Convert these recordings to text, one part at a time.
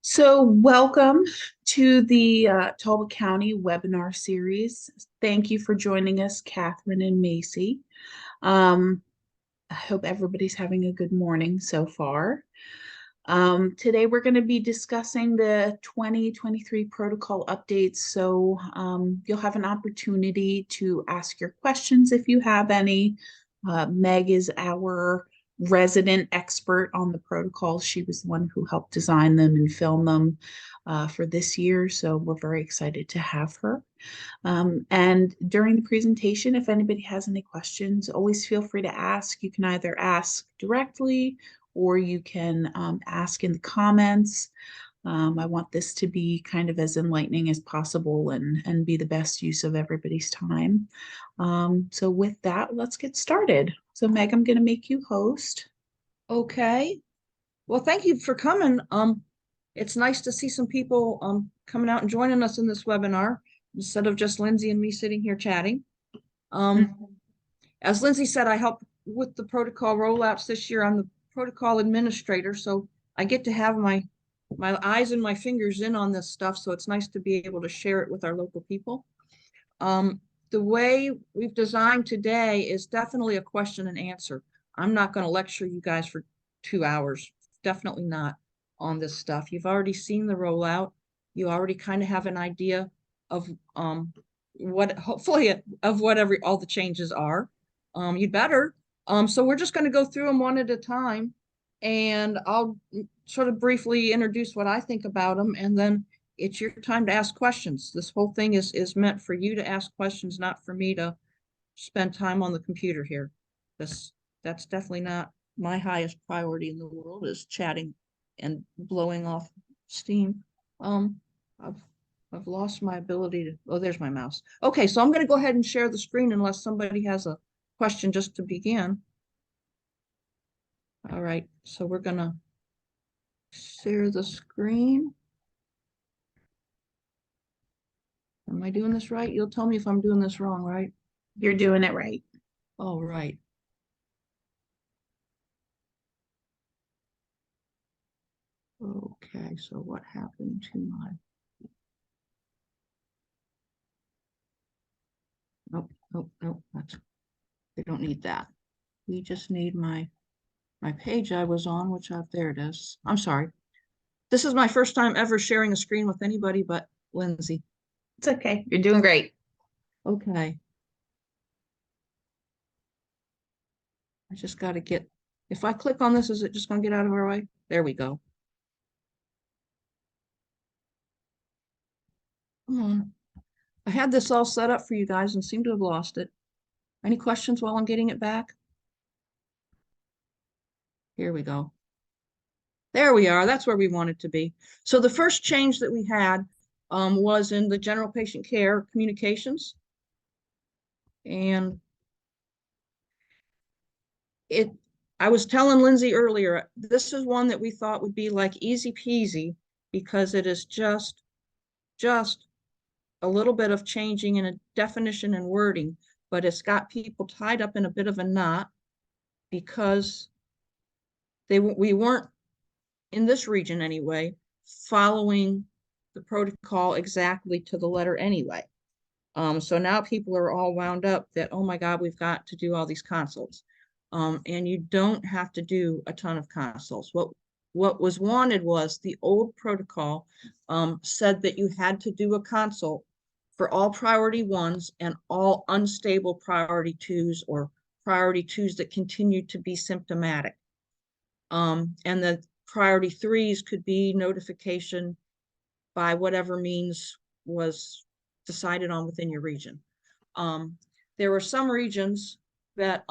So, welcome to the Talbot County webinar series. Thank you for joining us, Catherine and Macy. I hope everybody's having a good morning so far. Today, we're going to be discussing the 2023 protocol updates. So, you'll have an opportunity to ask your questions if you have any. Meg is our resident expert on the protocols. She was the one who helped design them and film them for this year. So we're very excited to have her. And during the presentation, if anybody has any questions, always feel free to ask. You can either ask directly or you can ask in the comments. I want this to be kind of as enlightening as possible and be the best use of everybody's time. So with that, let's get started. So Meg, I'm going to make you host. Okay. Well, thank you for coming. It's nice to see some people coming out and joining us in this webinar instead of just Lindsay and me sitting here chatting. As Lindsay said, I help with the protocol rollouts this year. I'm the protocol administrator, so I get to have my eyes and my fingers in on this stuff. So it's nice to be able to share it with our local people. The way we've designed today is definitely a question and answer. I'm not going to lecture you guys for 2 hours. Definitely not on this stuff. You've already seen the rollout. You already kind of have an idea of hopefully of what all the changes are. You'd better. So we're just going to go through them one at a time, and I'll sort of briefly introduce what I think about them, and then it's your time to ask questions. This whole thing is meant for you to ask questions, not for me to spend time on the computer here. That's definitely not my highest priority in the world, is chatting and blowing off steam. I've lost my ability to, oh, there's my mouse. Okay, so I'm going to go ahead and share the screen unless somebody has a question just to begin. All right, so we're going to share the screen. Am I doing this right? You'll tell me if I'm doing this wrong, right? You're doing it right. All right. Okay, so what happened to my... Nope, we don't need that. We just need my page I was on, which there it is. I'm sorry. This is my first time ever sharing a screen with anybody but Lindsay. It's okay. You're doing great. Okay. I just got to get, if I click on this, is it just going to get out of our way? There we go. Come on. I had this all set up for you guys and seem to have lost it. Any questions while I'm getting it back? Here we go. There we are. That's where we want it to be. So the first change that we had was in the general patient care communications. And I was telling Lindsay earlier, this is one that we thought would be like easy peasy because it is just a little bit of changing in a definition and wording, but it's got people tied up in a bit of a knot because we weren't, in this region anyway, following the protocol exactly to the letter anyway. So now people are all wound up that, oh my God, we've got to do all these consults. And you don't have to do a ton of consults. What was wanted was the old protocol said that you had to do a consult for all priority ones and all unstable priority twos or priority twos that continued to be symptomatic. And the priority threes could be notification by whatever means was decided on within your region. There were some regions that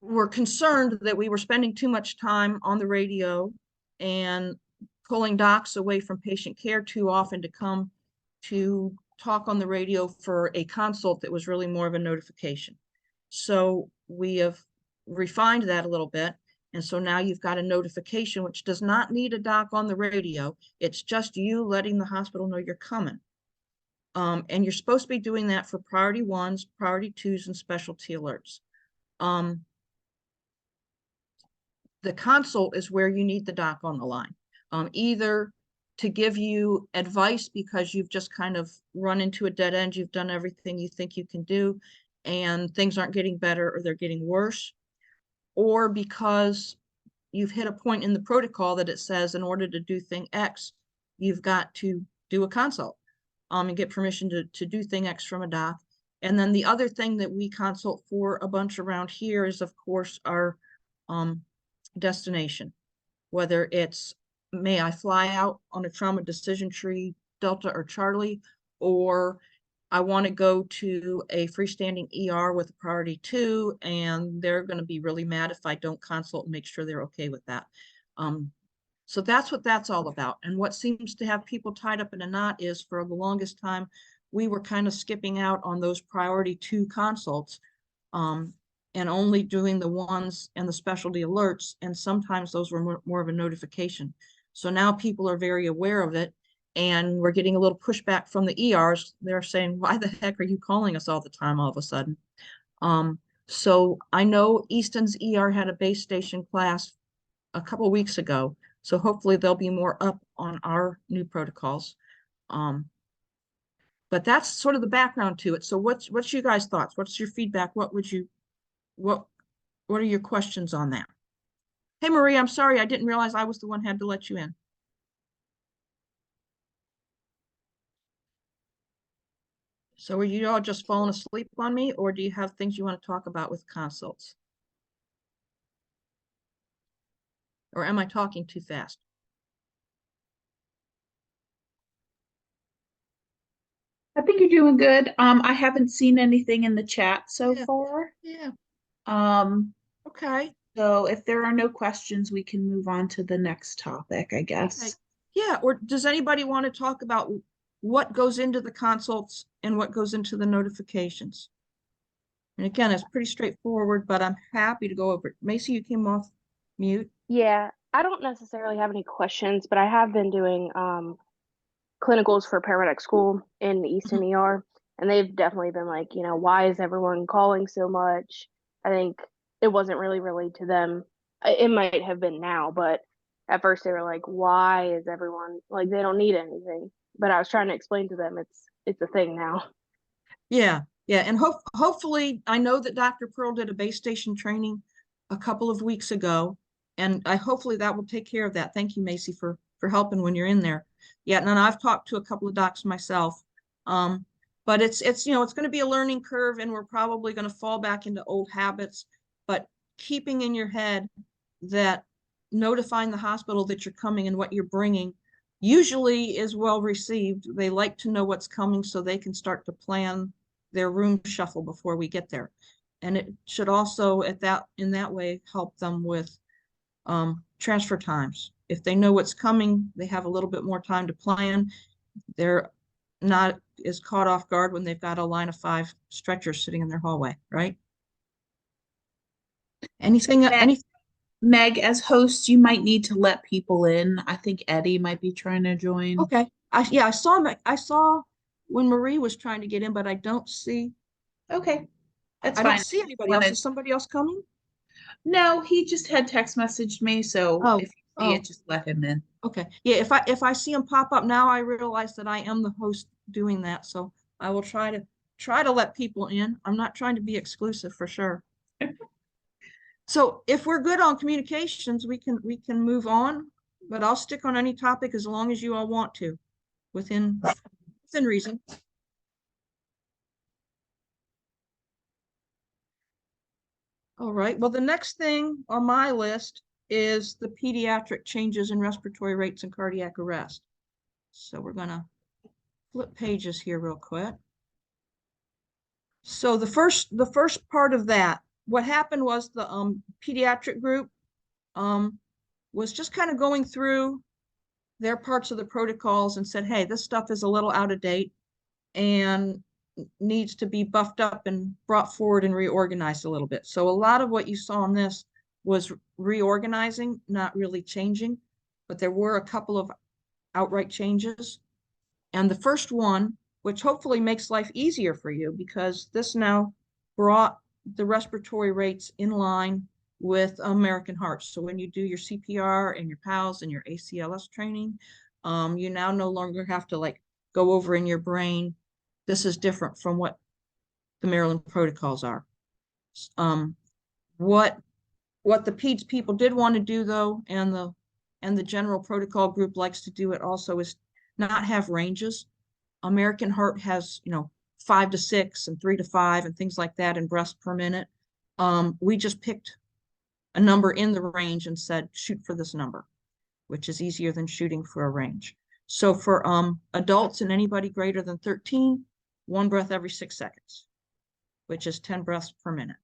were concerned that we were spending too much time on the radio and pulling docs away from patient care too often to come to talk on the radio for a consult that was really more of a notification. So we have refined that a little bit. And so now you've got a notification, which does not need a doc on the radio. It's just you letting the hospital know you're coming. And you're supposed to be doing that for priority ones, priority twos, and specialty alerts. the consult is where you need the doc on the line, either to give you advice because you've just kind of run into a dead end, you've done everything you think you can do, and things aren't getting better or they're getting worse, or because you've hit a point in the protocol that it says in order to do thing X, you've got to do a consult and get permission to do thing X from a doc. And then the other thing that we consult for a bunch around here is, of course, our destination, whether it's may I fly out on a trauma decision tree, Delta or Charlie, or I want to go to a freestanding ER with a priority 2, and they're going to be really mad if I don't consult and make sure they're okay with that. So that's what that's all about. And what seems to have people tied up in a knot is, for the longest time, we were kind of skipping out on those priority 2 consults, and only doing the ones and the specialty alerts. And sometimes those were more of a notification. So now people are very aware of it, and we're getting a little pushback from the ERs. They're saying, why the heck are you calling us all the time all of a sudden? So I know Easton's ER had a base station class a couple of weeks ago. So hopefully they'll be more up on our new protocols. But that's sort of the background to it. So what's your guys' thoughts? What's your feedback? What are your questions on that? Hey, Marie, I'm sorry. I didn't realize I was the one who had to let you in. So are you all just falling asleep on me, or do you have things you want to talk about with consults? Or am I talking too fast? I think you're doing good. I haven't seen anything in the chat so Yeah. far. Yeah. Okay. Okay. So if there are no questions, we can move on to the next topic, I guess. Okay. Yeah. Or does anybody want to talk about what goes into the consults and what goes into the notifications? And again, it's pretty straightforward, but I'm happy to go over it. Macy, you came off mute. Yeah, I don't necessarily have any questions, but I have been doing clinicals for paramedic school in the Easton ER, and they've definitely been like, why is everyone calling so much? I think it wasn't really relayed to them. It might have been now, but at first they were like, why is everyone like they don't need anything? But I was trying to explain to them it's a thing now. Yeah, yeah, and hopefully, I know that Dr. Pearl did a base station training a couple of weeks ago, and hopefully that will take care of that. Thank you, Macy, for helping when you're in there. Yeah, and I've talked to a couple of docs myself, but it's it's going to be a learning curve, and we're probably going to fall back into old habits. But keeping in your head that notifying the hospital that you're coming and what you're bringing usually is well received. They like to know what's coming so they can start to plan their room shuffle before we get there. And it should also in that way help them with transfer times. If they know what's coming, they have a little bit more time to plan. They're not as caught off guard when they've got a line of 5 stretchers sitting in their hallway, right? Anything? Meg, as host, you might need to let people in. I think Eddie might be trying to join. Okay. I saw when Marie was trying to get in, but I don't see. Okay, that's I fine. don't see anybody else. Is somebody else coming? No, he just had text messaged me, so Oh, if you see it, just let him in. okay. Yeah, if I see him pop up now, I realize that I am the host doing that. So I will try to let people in. I'm not trying to be exclusive for sure. So if we're good on communications, we can move on, but I'll stick on any topic as long as you all want to, within reason. All right. Well, the next thing on my list is the pediatric changes in respiratory rates and cardiac arrest. So we're gonna flip pages here real quick. So the first part of that, what happened was the pediatric group was just kind of going through their parts of the protocols and said, hey, this stuff is a little out of date and needs to be buffed up and brought forward and reorganized a little bit. So a lot of what you saw in this was reorganizing, not really changing, but there were a couple of outright changes. And the first one, which hopefully makes life easier for you, because this now brought the respiratory rates in line with American Heart. So when you do your CPR and your PALS and your ACLS training, you now no longer have to like go over in your brain. This is different from what the Maryland protocols are. What the PEDS people did want to do though, and the general protocol group likes to do it also, is not have ranges. American Heart has, 5 to 6 and 3 to 5 and things like that in breaths per minute. We just picked a number in the range and said, shoot for this number, which is easier than shooting for a range. So for adults and anybody greater than 13, 1 breath every 6 seconds, which is 10 breaths per minute.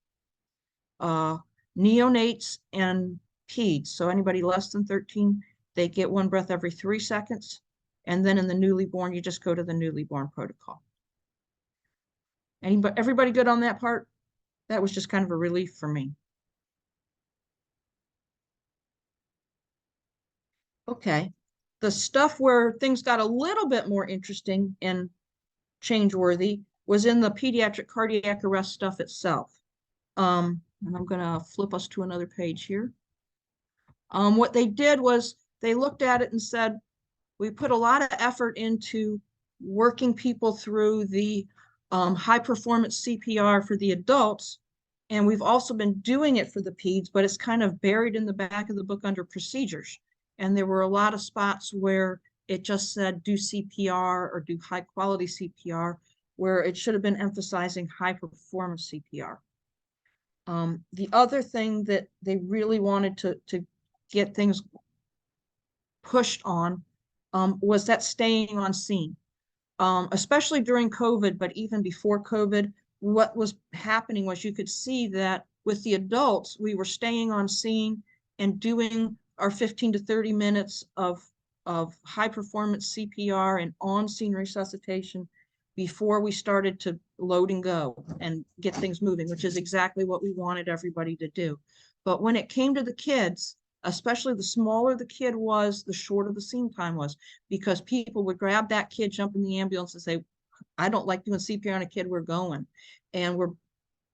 Neonates and peds, so anybody less than 13, they get 1 breath every 3 seconds. And then in the newly born, you just go to the newly born protocol. Everybody good on that part? That was just kind of a relief for me. Okay, the stuff where things got a little bit more interesting and change-worthy was in the pediatric cardiac arrest stuff itself. And I'm gonna flip us to another page here. What they did was they looked at it and said, we put a lot of effort into working people through the high performance CPR for the adults. And we've also been doing it for the peds, but it's kind of buried in the back of the book under procedures. And there were a lot of spots where it just said do CPR or do high quality CPR, where it should have been emphasizing high performance CPR. The other thing that they really wanted to get things pushed on was that staying on scene, especially during COVID, but even before COVID, what was happening was you could see that with the adults, we were staying on scene and doing our 15 to 30 minutes of high performance CPR and on scene resuscitation before we started to load and go and get things moving, which is exactly what we wanted everybody to do. But when it came to the kids, especially the smaller the kid was, the shorter the scene time was, because people would grab that kid, jump in the ambulance and say, I don't like doing CPR on a kid, we're going. And we're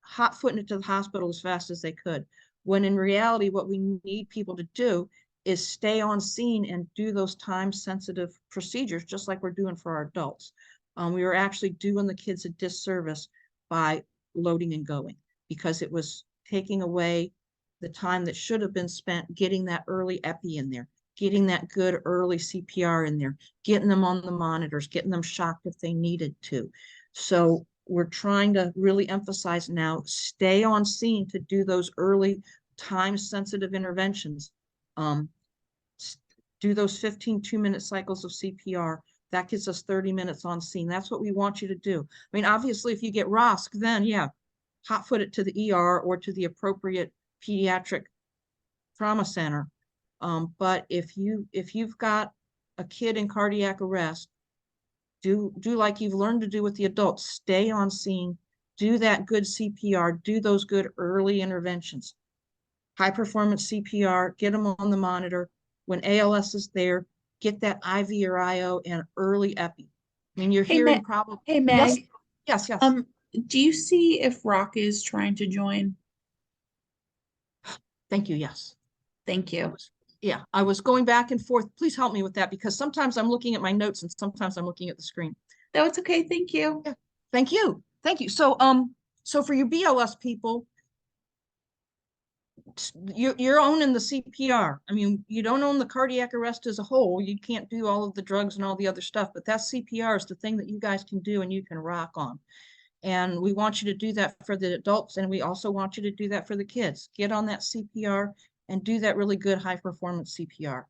hot footing it to the hospital as fast as they could. When in reality, what we need people to do is stay on scene and do those time sensitive procedures, just like we're doing for our adults. We were actually doing the kids a disservice by loading and going, because it was taking away the time that should have been spent getting that early epi in there, getting that good early CPR in there, getting them on the monitors, getting them shocked if they needed to. So we're trying to really emphasize now, stay on scene to do those early time-sensitive interventions. Do those 15 2-minute cycles of CPR. That gets us 30 minutes on scene. That's what we want you to do. I mean, obviously, if you get ROSC, then yeah, hot foot it to the ER or to the appropriate pediatric trauma center. But if you've got a kid in cardiac arrest, do like you've learned to do with the adults. Stay on scene, do that good CPR, do those good early interventions. High performance CPR, get them on the monitor. When ALS is there, get that IV or IO and early epi. I mean, you're hearing probably. Hey, Meg. Yes. Do you see if Rock is trying to join? Thank you. Yes. Thank you. Yeah, I was going back and forth. Please help me with that, because sometimes I'm looking at my notes and sometimes I'm looking at the screen. No, it's okay. Thank you. Yeah. Thank you. So, so for you BLS people, you're owning the CPR. I mean, you don't own the cardiac arrest as a whole. You can't do all of the drugs and all the other stuff, but that CPR is the thing that you guys can do and you can rock on. And we want you to do that for the adults, and we also want you to do that for the kids. Get on that CPR and do that really good high performance CPR.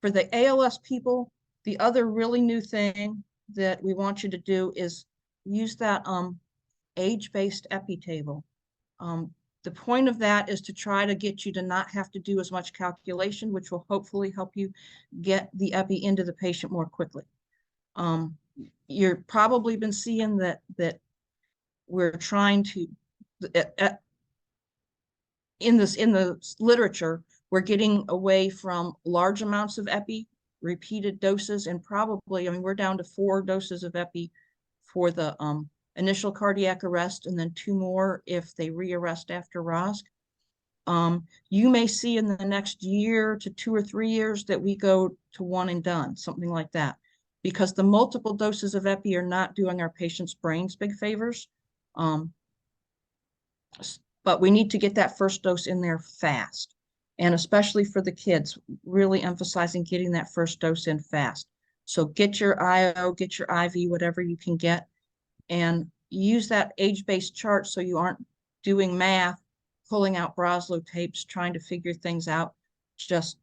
For the ALS people, the other really new thing that we want you to do is use that age-based epi table. The point of that is to try to get you to not have to do as much calculation, which will hopefully help you get the epi into the patient more quickly. You've probably been seeing that we're trying to, in the literature, we're getting away from large amounts of epi, repeated doses, and probably, I mean, we're down to 4 doses of epi for the initial cardiac arrest, and then 2 more if they rearrest after ROSC. You may see in the next year to 2 or 3 years that we go to one and done, something like that, because the multiple doses of epi are not doing our patients' brains big favors. But we need to get that first dose in there fast. And especially for the kids, really emphasizing getting that first dose in fast. So get your IO, get your IV, whatever you can get, and use that age-based chart so you aren't doing math, pulling out Broslow tapes, trying to figure things out. Just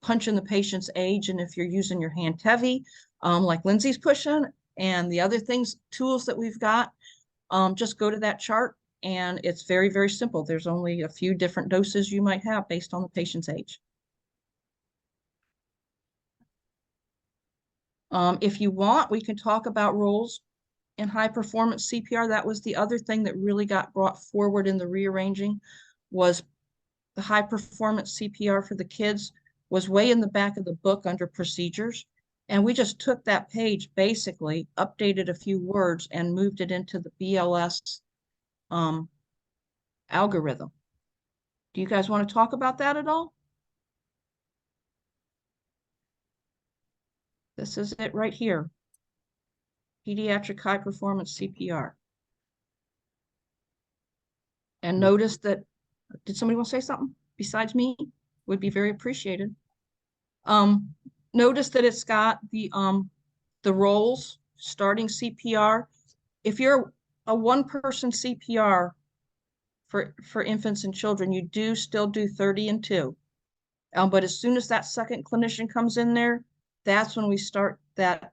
punch in the patient's age, and if you're using your hand heavy, like Lindsay's pushing, and the other things, tools that we've got, just go to that chart, and it's very, very simple. There's only a few different doses you might have based on the patient's age. If you want, we can talk about roles in high performance CPR. That was the other thing that really got brought forward in the rearranging, was the high performance CPR for the kids was way in the back of the book under procedures. And we just took that page, basically updated a few words and moved it into the BLS algorithm. Do you guys want to talk about that at all? This is it right here. Pediatric high performance CPR. And notice that, did somebody want to say something besides me? Would be very appreciated. Notice that it's got the roles, starting CPR. If you're a one-person CPR for infants and children, you do still do 30 and 2. But as soon as that second clinician comes in there, that's when we start that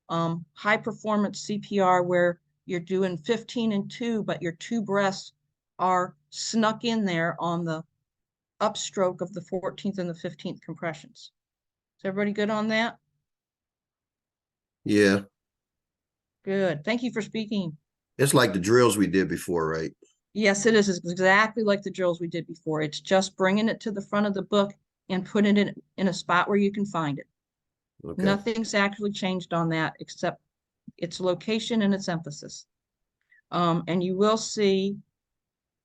high performance CPR where you're doing 15 and 2, but your 2 breaths are snuck in there on the upstroke of the 14th and the 15th compressions. Is everybody good on that? Yeah. Good. Thank you for speaking. It's like the drills we did before, right? Yes, it is. It's exactly like the drills we did before. It's just bringing it to the front of the book and putting it in a spot where you can find it. Okay. Nothing's actually changed on that except its location and its emphasis. And you will see,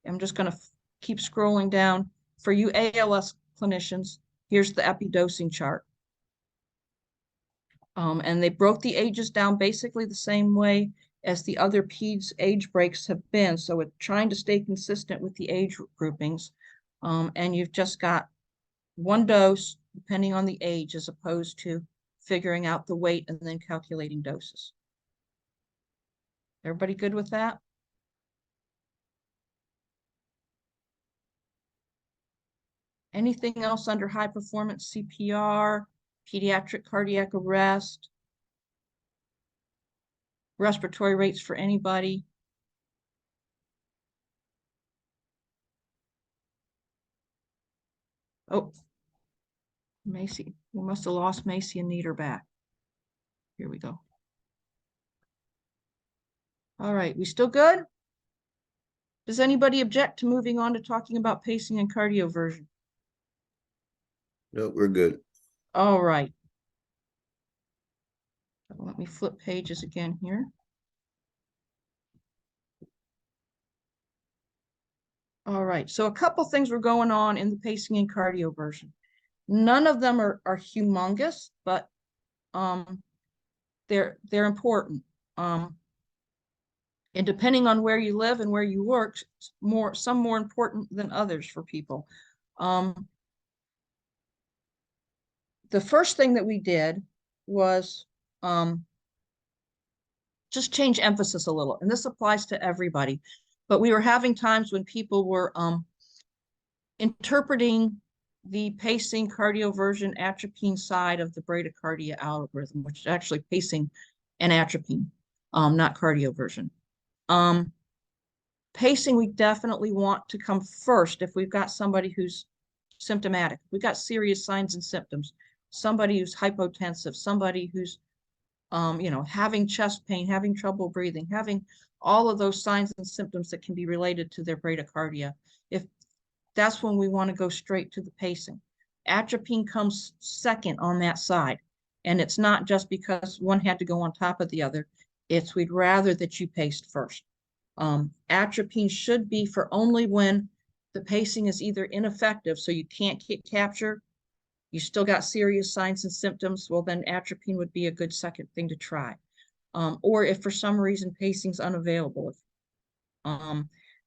I'm just going to keep scrolling down. For you ALS clinicians, here's the epi-dosing chart. And they broke the ages down basically the same way as the other PEDS age breaks have been. So it's trying to stay consistent with the age groupings. And you've just got one dose depending on the age as opposed to figuring out the weight and then calculating doses. Everybody good with that? Anything else under high performance CPR, pediatric cardiac arrest, respiratory rates for anybody? Oh, Macy, we must have lost Macy and need her back. Here we go. All right, we still good? Does anybody object to moving on to talking about pacing and cardioversion? No, we're good. All right. Let me flip pages again here. All right, so a couple things were going on in the pacing and cardioversion. None of them are humongous, but they're important. And depending on where you live and where you work, some more important than others for people. The first thing that we did was just change emphasis a little, and this applies to everybody. But we were having times when people were interpreting the pacing cardioversion atropine side of the bradycardia algorithm, which is actually pacing and atropine, not cardioversion. Pacing, we definitely want to come first if we've got somebody who's symptomatic. We've got serious signs and symptoms. Somebody who's hypotensive, somebody who's having chest pain, having trouble breathing, having all of those signs and symptoms that can be related to their bradycardia. If that's when we want to go straight to the pacing. Atropine comes second on that side. And it's not just because one had to go on top of the other. It's we'd rather that you paced first. Atropine should be for only when the pacing is either ineffective, so you can't capture, you still got serious signs and symptoms, well, then atropine would be a good second thing to try. Or if for some reason pacing's unavailable,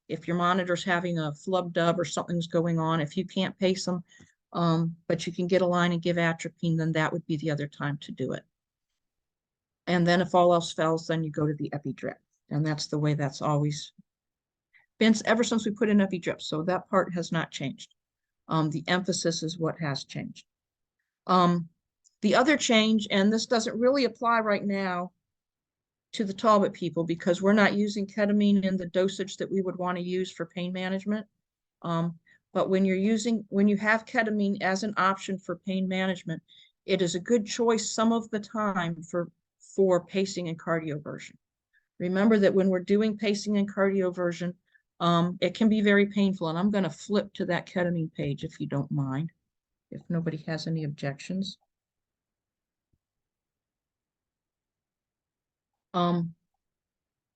if your monitor's having a flub dub or something's going on, if you can't pace them, but you can get a line and give atropine, then that would be the other time to do it. And then if all else fails, then you go to the epi drip. And that's the way that's always been ever since we put in epi drip. So that part has not changed. The emphasis is what has changed. The other change, and this doesn't really apply right now to the Talbot people because we're not using ketamine in the dosage that we would want to use for pain management. But when you have ketamine as an option for pain management, it is a good choice some of the time for pacing and cardioversion. Remember that when we're doing pacing and cardioversion, it can be very painful. And I'm going to flip to that ketamine page if you don't mind, if nobody has any objections.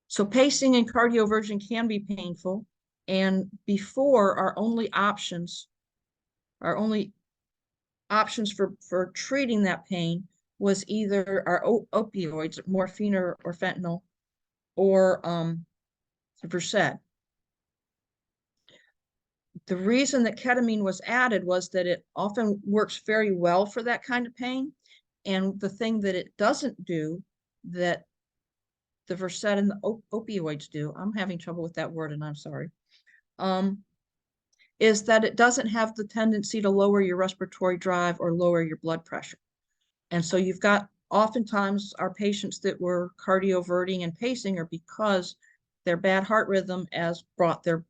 So pacing and cardioversion can be painful. And before, our only options for treating that pain was either our opioids, morphine or fentanyl, or Versed. The reason that ketamine was added was that it often works very well for that kind of pain. And the thing that it doesn't do that the Versed and the opioids do, I'm having trouble with that word and I'm sorry, is that it doesn't have the tendency to lower your respiratory drive or lower your blood pressure. And so you've got oftentimes our patients that were cardioverting and pacing are because their bad heart rhythm has brought their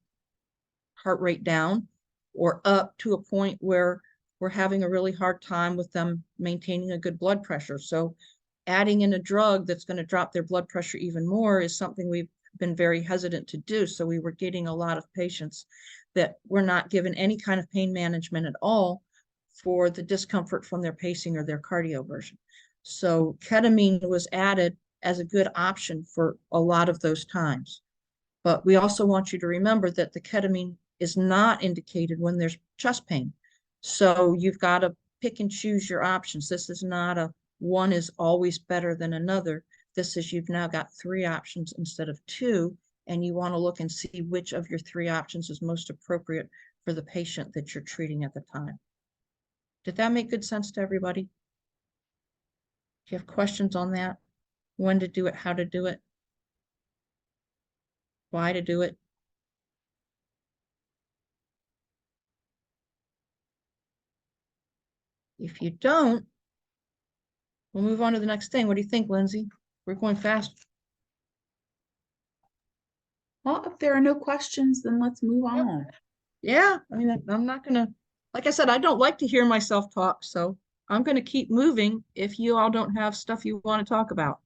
heart rate down or up to a point where we're having a really hard time with them maintaining a good blood pressure. So adding in a drug that's going to drop their blood pressure even more is something we've been very hesitant to do. So we were getting a lot of patients that were not given any kind of pain management at all for the discomfort from their pacing or their cardioversion. So ketamine was added as a good option for a lot of those times. But we also want you to remember that the ketamine is not indicated when there's chest pain. So you've got to pick and choose your options. This is not a one is always better than another. This is you've now got 3 options instead of 2, and you want to look and see which of your 3 options is most appropriate for the patient that you're treating at the time. Did that make good sense to everybody? Do you have questions on that? When to do it, how to do it, why to do it? If you don't, we'll move on to the next thing. What do you think, Lindsay? We're going fast. Well, if there are no questions, then let's move on. Yeah, I mean, I'm not gonna, like I said, I don't like to hear myself talk, so I'm gonna keep moving if you all don't have stuff you want to talk about.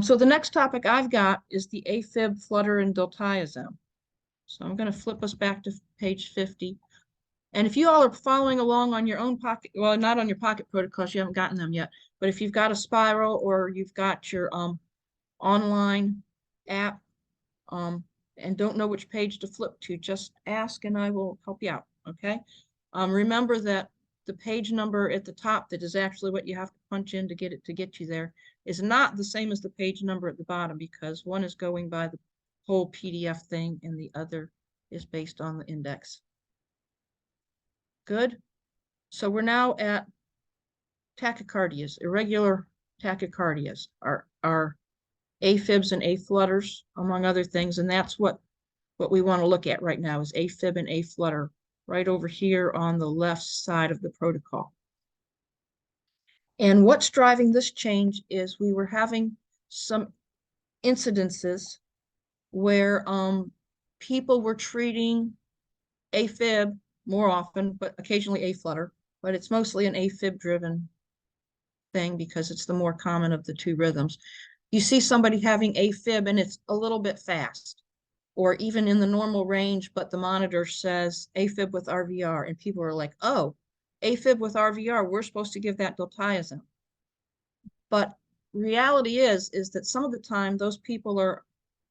So the next topic I've got is the AFib, flutter, and diltiazem. So I'm gonna flip us back to page 50. And if you all are following along on your own pocket, well, not on your pocket protocols, you haven't gotten them yet, but if you've got a spiral or you've got your online app and don't know which page to flip to, just ask and I will help you out, okay? Remember that the page number at the top that is actually what you have to punch in to get you there is not the same as the page number at the bottom because one is going by the whole PDF thing and the other is based on the index. Good. So we're now at tachycardias, irregular tachycardias, our AFibs and aflutters, among other things. And that's what we want to look at right now is AFib and aflutter right over here on the left side of the protocol. And what's driving this change is we were having some incidences where people were treating AFib more often, but occasionally aflutter, but it's mostly an AFib driven thing because it's the more common of the 2 rhythms. You see somebody having AFib and it's a little bit fast or even in the normal range, but the monitor says AFib with RVR and people are like, oh, AFib with RVR, we're supposed to give that diltiazem. But reality is that some of the time those people are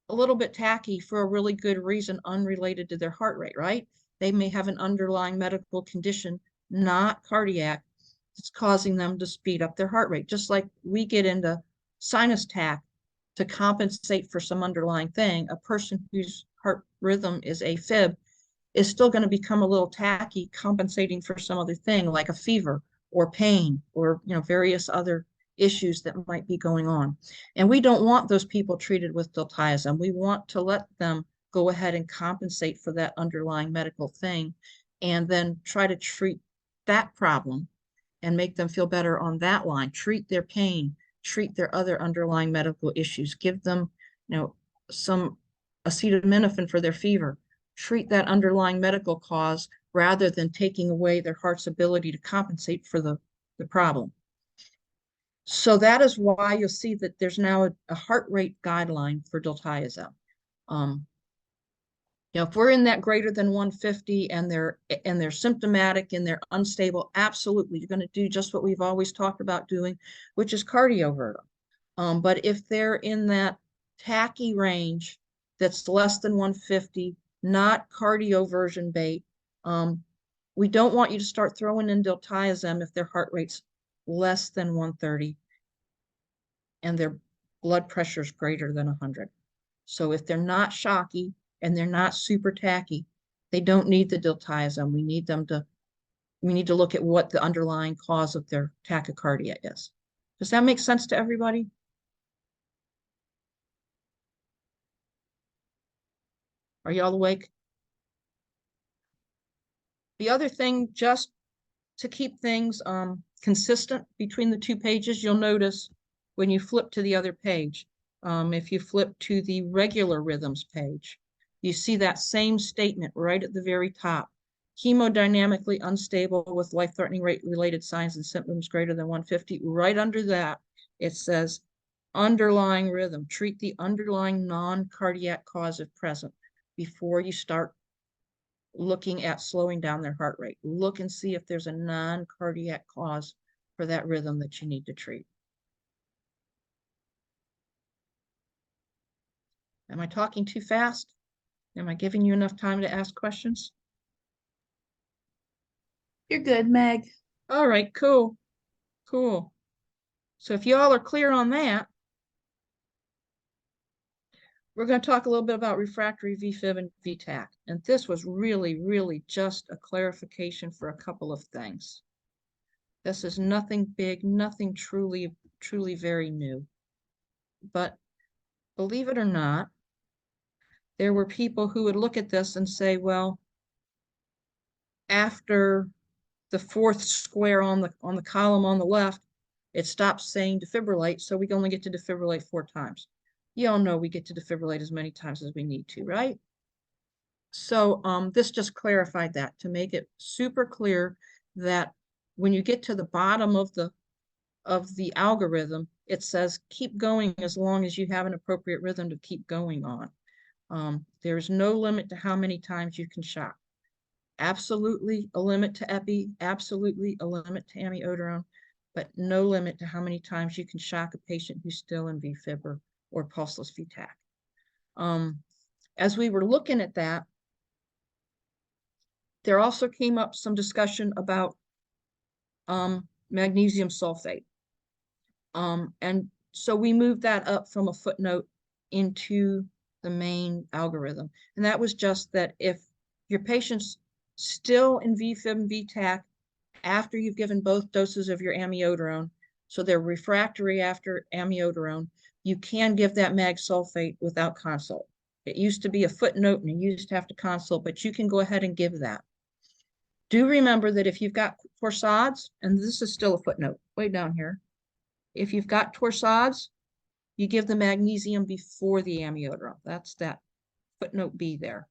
a little bit tacky for a really good reason unrelated to their heart rate, right? They may have an underlying medical condition, not cardiac, that's causing them to speed up their heart rate. Just like we get into sinus tach to compensate for some underlying thing, a person whose heart rhythm is AFib is still going to become a little tacky, compensating for some other thing like a fever or pain or various other issues that might be going on. And we don't want those people treated with diltiazem. We want to let them go ahead and compensate for that underlying medical thing and then try to treat that problem and make them feel better on that line, treat their pain, treat their other underlying medical issues, give them, some acetaminophen for their fever, treat that underlying medical cause rather than taking away their heart's ability to compensate for the problem. So that is why you'll see that there's now a heart rate guideline for diltiazem. If we're in that greater than 150 and they're symptomatic and they're unstable, absolutely, you're going to do just what we've always talked about doing, which is cardioversion. But if they're in that tacky range that's less than 150, not cardioversion bait, we don't want you to start throwing in diltiazem if their heart rate's less than 130 and their blood pressure is greater than 100. So if they're not shocky and they're not super tacky, they don't need the diltiazem. We need to look at what the underlying cause of their tachycardia is. Does that make sense to everybody? Are you all awake? The other thing, just to keep things consistent between the two pages, you'll notice when you flip to the other page, if you flip to the regular rhythms page, you see that same statement right at the very top. Hemodynamically unstable with life-threatening rate-related signs and symptoms greater than 150. Right under that, it says underlying rhythm. Treat the underlying non-cardiac cause if present before you start looking at slowing down their heart rate. Look and see if there's a non-cardiac cause for that rhythm that you need to treat. Am I talking too fast? Am I giving you enough time to ask questions? You're good, Meg. All right, cool. Cool. So if you all are clear on that, we're going to talk a little bit about refractory VFib and VTAC. And this was really, really just a clarification for a couple of things. This is nothing big, nothing truly very new. But believe it or not, there were people who would look at this and say, well, after the fourth square on the column on the left, it stops saying defibrillate, so we only get to defibrillate 4 times. You all know we get to defibrillate as many times as we need to, right? So this just clarified that to make it super clear that when you get to the bottom of the algorithm, it says keep going as long as you have an appropriate rhythm to keep going on. There's no limit to how many times you can shock. Absolutely a limit to epi, absolutely a limit to amiodarone, but no limit to how many times you can shock a patient who's still in VFib or pulseless VTAC. As we were looking at that, there also came up some discussion about magnesium sulfate. And so we moved that up from a footnote into the main algorithm. And that was just that if your patient's still in VFib and VTAC after you've given both doses of your amiodarone, so they're refractory after amiodarone, you can give that mag sulfate without consult. It used to be a footnote and you used to have to consult, but you can go ahead and give that. Do remember that if you've got torsades, and this is still a footnote way down here, if you've got torsades, you give the magnesium before the amiodarone. That's that footnote B there.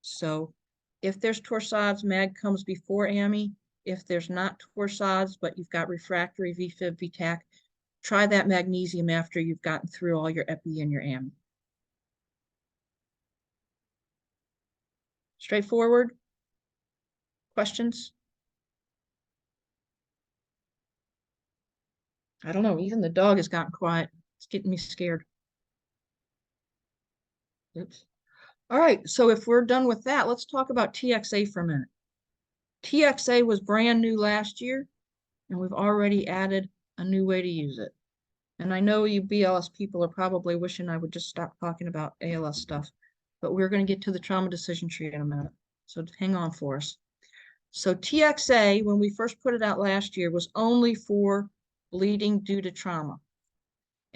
So if there's torsades, mag comes before ami. If there's not torsades, but you've got refractory VFib, VTAC, try that magnesium after you've gotten through all your epi and your ami. Straightforward? Questions? I don't know, even the dog has gotten quiet. It's getting me scared. Oops. All right, so if we're done with that, let's talk about TXA for a minute. TXA was brand new last year, and we've already added a new way to use it. And I know you BLS people are probably wishing I would just stop talking about ALS stuff, but we're going to get to the trauma decision tree in a minute. So hang on for us. So TXA, when we first put it out last year, was only for bleeding due to trauma.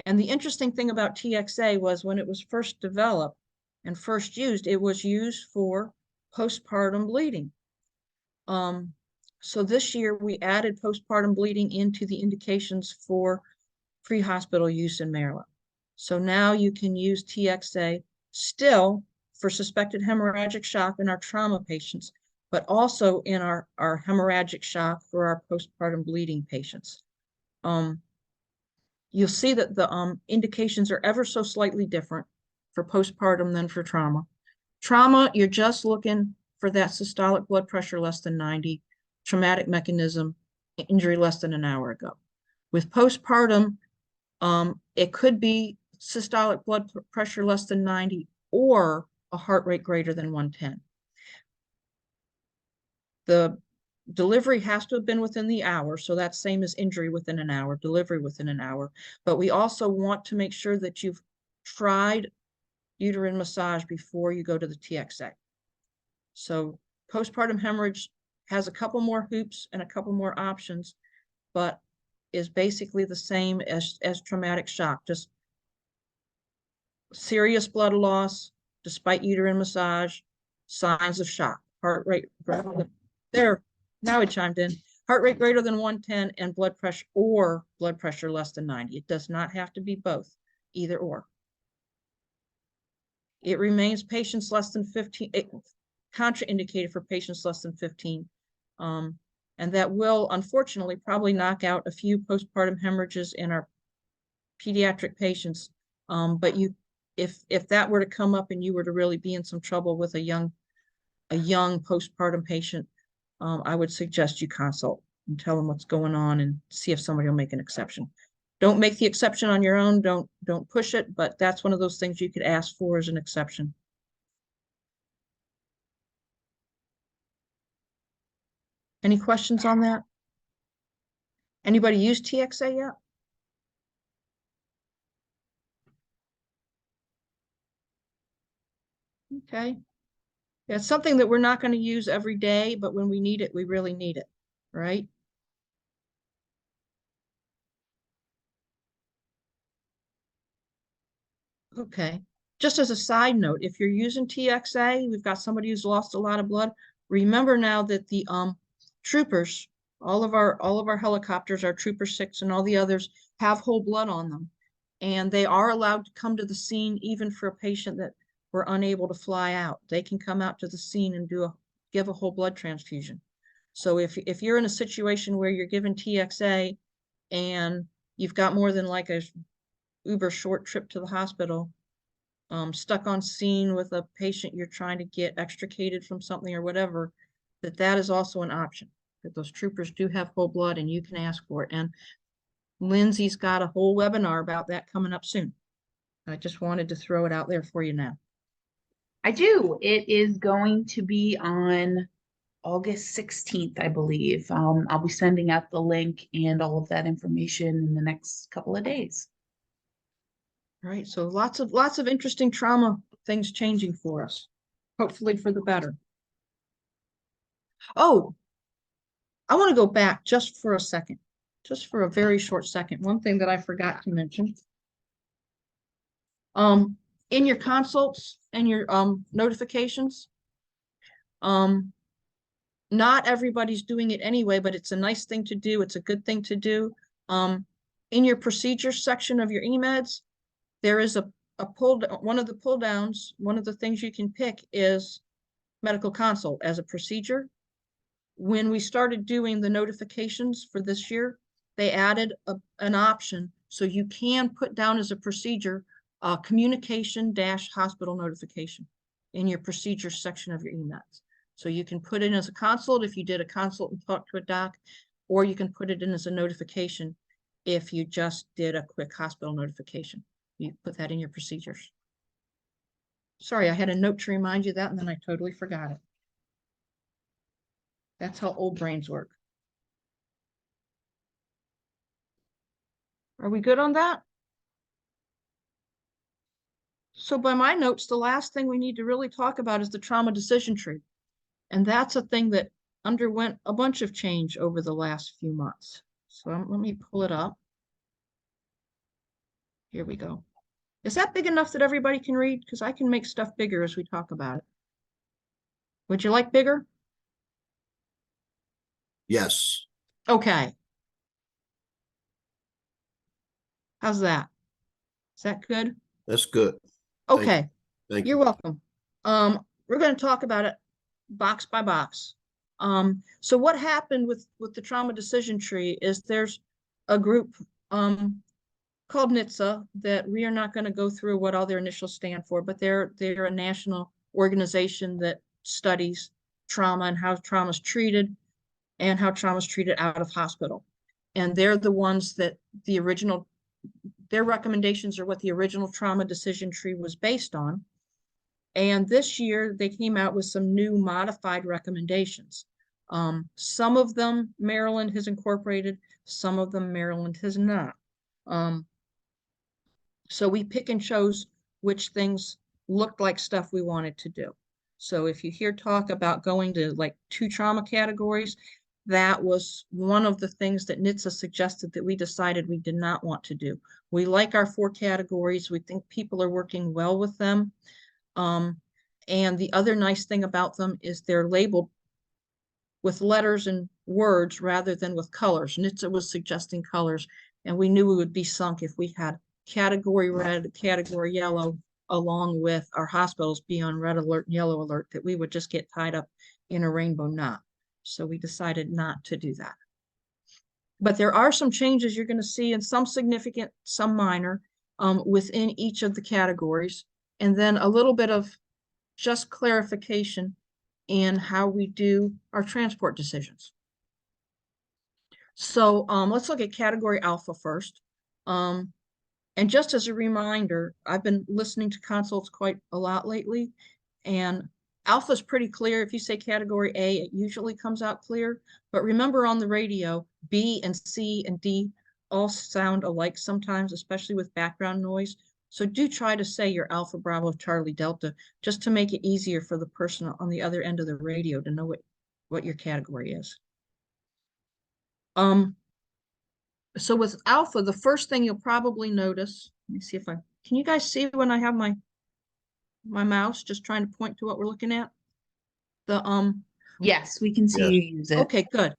And the interesting thing about TXA was when it was first developed and first used, it was used for postpartum bleeding. So this year we added postpartum bleeding into the indications for pre-hospital use in Maryland. So now you can use TXA still for suspected hemorrhagic shock in our trauma patients, but also in our hemorrhagic shock for our postpartum bleeding patients. You'll see that the indications are ever so slightly different for postpartum than for trauma. Trauma, you're just looking for that systolic blood pressure less than 90, traumatic mechanism, injury less than an hour ago. With postpartum, it could be systolic blood pressure less than 90 or a heart rate greater than 110. The delivery has to have been within the hour, so that's same as injury within an hour, delivery within an hour. But we also want to make sure that you've tried uterine massage before you go to the TXA. So postpartum hemorrhage has a couple more hoops and a couple more options, but is basically the same as traumatic shock, just serious blood loss despite uterine massage, signs of shock, heart rate there. Now it chimed in. Heart rate greater than 110 and blood pressure less than 90. It does not have to be both, either or. It remains patients less than 15, contraindicated for patients less than 15. And that will, unfortunately, probably knock out a few postpartum hemorrhages in our pediatric patients. But if that were to come up and you were to really be in some trouble with a young postpartum patient, I would suggest you consult and tell them what's going on and see if somebody will make an exception. Don't make the exception on your own. Don't push it, but that's one of those things you could ask for as an exception. Any questions on that? Anybody use TXA yet? Okay. Yeah, it's something that we're not going to use every day, but when we need it, we really need it, right? Okay. Just as a side note, if you're using TXA, we've got somebody who's lost a lot of blood. Remember now that the troopers, all of our helicopters, our Trooper 6 and all the others have whole blood on them. And they are allowed to come to the scene even for a patient that were unable to fly out. They can come out to the scene and give a whole blood transfusion. So if you're in a situation where you're given TXA and you've got more than like a uber short trip to the hospital, stuck on scene with a patient you're trying to get extricated from something or whatever, that is also an option. That those troopers do have whole blood and you can ask for it. And Lindsay's got a whole webinar about that coming up soon. I just wanted to throw it out there for you now. I do. It is going to be on August 16th, I believe. I'll be sending out the link and all of that information in the next couple of days. All right, so lots of interesting trauma things changing for us, hopefully for the better. Oh, I want to go back just for a second, just for a very short second. One thing that I forgot to mention. In your consults and your notifications, not everybody's doing it anyway, but it's a nice thing to do. It's a good thing to do. In your procedures section of your eMeds, there is one of the pull downs. One of the things you can pick is medical consult as a procedure. When we started doing the notifications for this year, they added an option so you can put down as a procedure communication-hospital notification in your procedures section of your eMeds. So you can put it in as a consult if you did a consult and talked to a doc, or you can put it in as a notification if you just did a quick hospital notification. You put that in your procedures. Sorry, I had a note to remind you that, and then I totally forgot it. That's how old brains work. Are we good on that? So by my notes, the last thing we need to really talk about is the trauma decision tree. And that's a thing that underwent a bunch of change over the last few months. So let me pull it up. Here we go. Is that big enough that everybody can read? Because I can make stuff bigger as we talk about it. Would you like bigger? Yes. Okay. How's that? Is that good? That's good. Thank you. Okay. Thank You're you. welcome. We're going to talk about it box by box. So what happened with the trauma decision tree is there's a group called NHTSA that we are not going to go through what all their initials stand for, but they're a national organization that studies trauma and how trauma is treated and how trauma is treated out of hospital. And they're the ones that their recommendations are what the original trauma decision tree was based on. And this year they came out with some new modified recommendations. Some of them Maryland has incorporated, some of them Maryland has not. So we pick and chose which things looked like stuff we wanted to do. So if you hear talk about going to like 2 trauma categories, that was one of the things that NHTSA suggested that we decided we did not want to do. We like our 4 categories. We think people are working well with them. And the other nice thing about them is they're labeled with letters and words rather than with colors. NHTSA was suggesting colors, and we knew we would be sunk if we had category red, category yellow, along with our hospitals be on red alert and yellow alert, that we would just get tied up in a rainbow knot. So we decided not to do that. But there are some changes you're going to see, and some significant, some minor, within each of the categories. And then a little bit of just clarification in how we do our transport decisions. So let's look at category alpha first. And just as a reminder, I've been listening to consults quite a lot lately, and alpha is pretty clear. If you say category A, it usually comes out clear. But remember, on the radio, B and C and D all sound alike sometimes, especially with background noise. So do try to say your Alpha, Bravo, Charlie, Delta, just to make it easier for the person on the other end of the radio to know what your category is. So with alpha, the first thing you'll probably notice, let me see if can you guys see when I have my mouse just trying to point to what we're looking at? Yes, we can see Yes. you use it. Okay, good.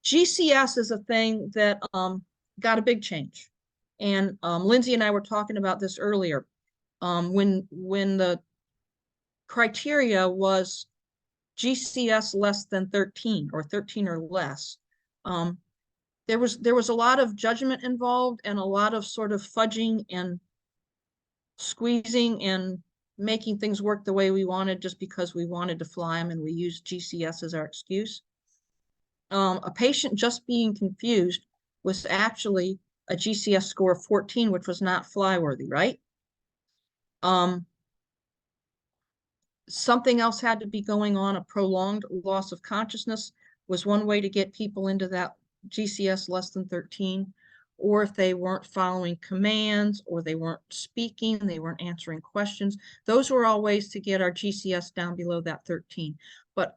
GCS is a thing that got a big change. And Lindsay and I were talking about this earlier. When the criteria was GCS less than 13 or 13 or less, there was a lot of judgment involved and a lot of sort of fudging and squeezing and making things work the way we wanted just because we wanted to fly them and we used GCS as our excuse. A patient just being confused was actually a GCS score of 14, which was not flyworthy, right? Something else had to be going on. A prolonged loss of consciousness was one way to get people into that GCS less than 13, or if they weren't following commands, or they weren't speaking, they weren't answering questions. Those were all ways to get our GCS down below that 13. But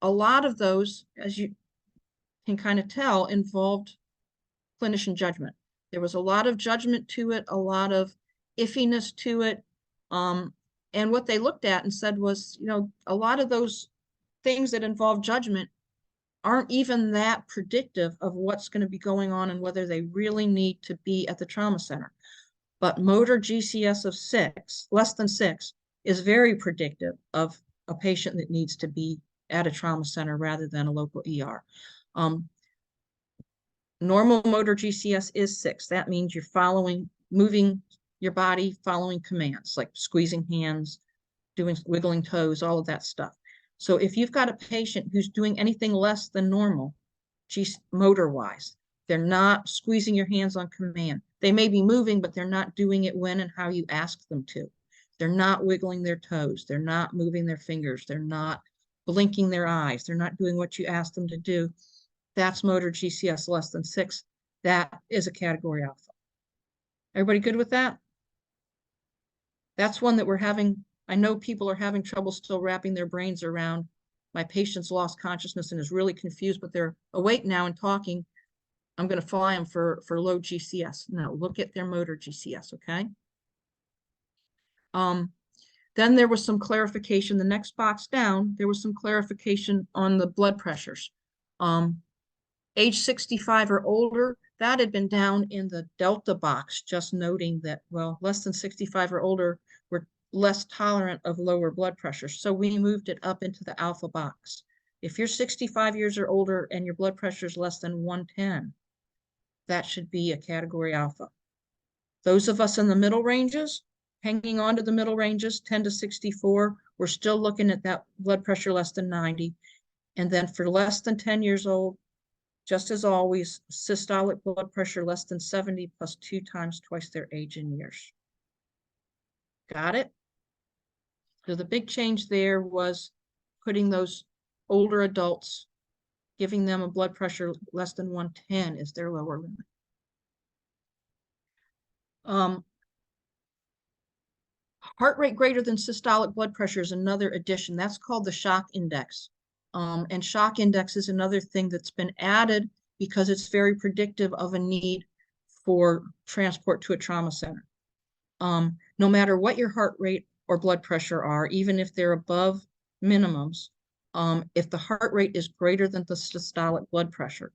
a lot of those, as you can kind of tell, involved clinician judgment. There was a lot of judgment to it, a lot of iffiness to it. And what they looked at and said was, you know, a lot of those things that involve judgment aren't even that predictive of what's going to be going on and whether they really need to be at the trauma center. But motor GCS of 6, less than 6, is very predictive of a patient that needs to be at a trauma center rather than a local ER. Normal motor GCS is 6. That means you're moving your body, following commands like squeezing hands, doing wiggling toes, all of that stuff. So if you've got a patient who's doing anything less than normal, motor-wise, they're not squeezing your hands on command. They may be moving, but they're not doing it when and how you ask them to. They're not wiggling their toes. They're not moving their fingers. They're not blinking their eyes. They're not doing what you ask them to do. That's motor GCS less than 6. That is a category alpha. Everybody good with that? That's one that we're having. I know people are having trouble still wrapping their brains around. My patient's lost consciousness and is really confused, but they're awake now and talking. I'm going to fly them for low GCS. No, look at their motor GCS, okay? Then there was some clarification. The next box down, there was some clarification on the blood pressures. Age 65 or older, that had been down in the Delta box, just noting that, well, less than 65 or older were less tolerant of lower blood pressure. So we moved it up into the alpha box. If you're 65 years or older and your blood pressure is less than 110, that should be a category alpha. Those of us in the middle ranges, hanging on to the middle ranges, 10 to 64, we're still looking at that blood pressure less than 90. And then for less than 10 years old, just as always, systolic blood pressure less than 70 plus 2 times twice their age in years. Got it? So the big change there was putting those older adults, giving them a blood pressure less than 110 is their lower limit. Heart rate greater than systolic blood pressure is another addition. That's called the shock index. And shock index is another thing that's been added because it's very predictive of a need for transport to a trauma center. No matter what your heart rate or blood pressure are, even if they're above minimums, if the heart rate is greater than the systolic blood pressure,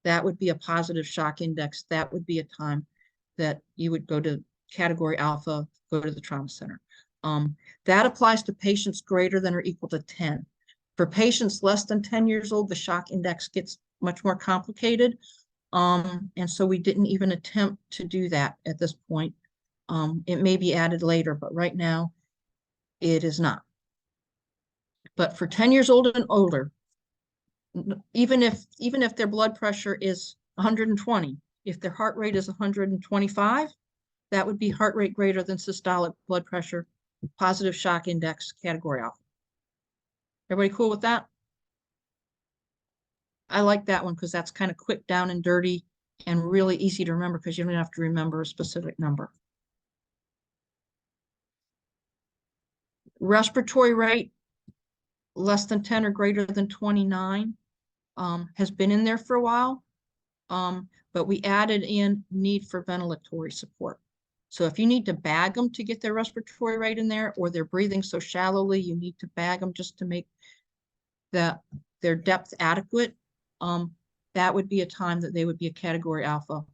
that would be a positive shock index. That would be a time that you would go to category alpha, go to the trauma center. That applies to patients greater than or equal to 10. For patients less than 10 years old, the shock index gets much more complicated. And so we didn't even attempt to do that at this point. It may be added later, but right now it is not. But for 10 years old and older, even if their blood pressure is 120, if their heart rate is 125, that would be heart rate greater than systolic blood pressure, positive shock index, category alpha. Everybody cool with that? I like that one because that's kind of quick, down and dirty, and really easy to remember because you don't have to remember a specific number. Respiratory rate, less than 10 or greater than 29, has been in there for a while, but we added in need for ventilatory support. So if you need to bag them to get their respiratory rate in there, or they're breathing so shallowly, you need to bag them just to make their depth adequate, that would be a time that they would be a category alpha,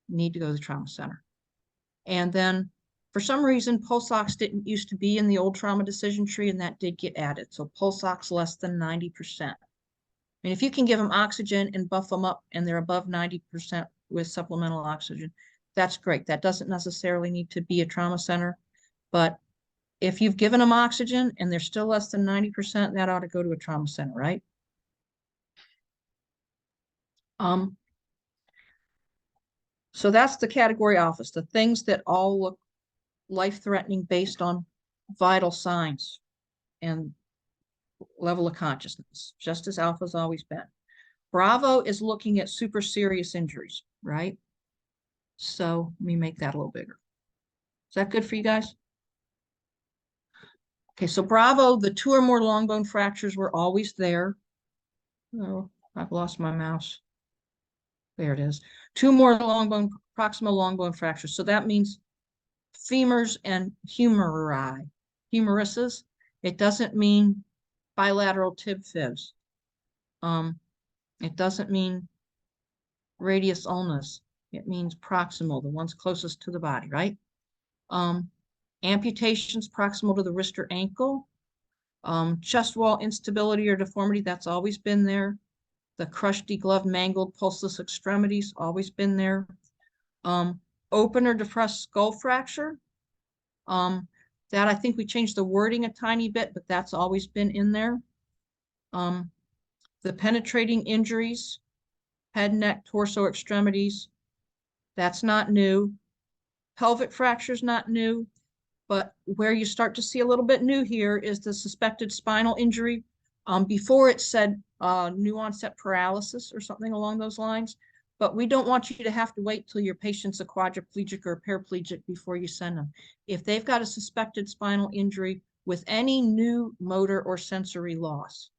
need to go to the trauma center. And then for some reason, pulse ox didn't used to be in the old trauma decision tree, and that did get added. So pulse ox less than 90%. And if you can give them oxygen and buff them up and they're above 90% with supplemental oxygen, that's great. That doesn't necessarily need to be a trauma center, but if you've given them oxygen and they're still less than 90%, that ought to go to a trauma center, right? So that's the category alphas, the things that all look life-threatening based on vital signs and level of consciousness, just as alpha's always been. Bravo is looking at super serious injuries, right? So let me make that a little bigger. Is that good for you guys? Okay, so Bravo, the 2 or more long bone fractures were always there. Oh, I've lost my mouse. There it is. 2 more proximal long bone fractures. So that means femurs and humeruses. It doesn't mean bilateral tib fibs. It doesn't mean radius ulnus. It means proximal, the ones closest to the body, right? Amputations proximal to the wrist or ankle. Chest wall instability or deformity, that's always been there. The crushed, degloved, mangled, pulseless extremities, always been there. Open or depressed skull fracture. That I think we changed the wording a tiny bit, but that's always been in there. The penetrating injuries, head, neck, torso, extremities, that's not new. Pelvic fractures, not new. But where you start to see a little bit new here is the suspected spinal injury. Before it said new onset paralysis or something along those lines, but we don't want you to have to wait till your patient's a quadriplegic or a paraplegic before you send them. If they've got a suspected spinal injury with any new motor or sensory loss,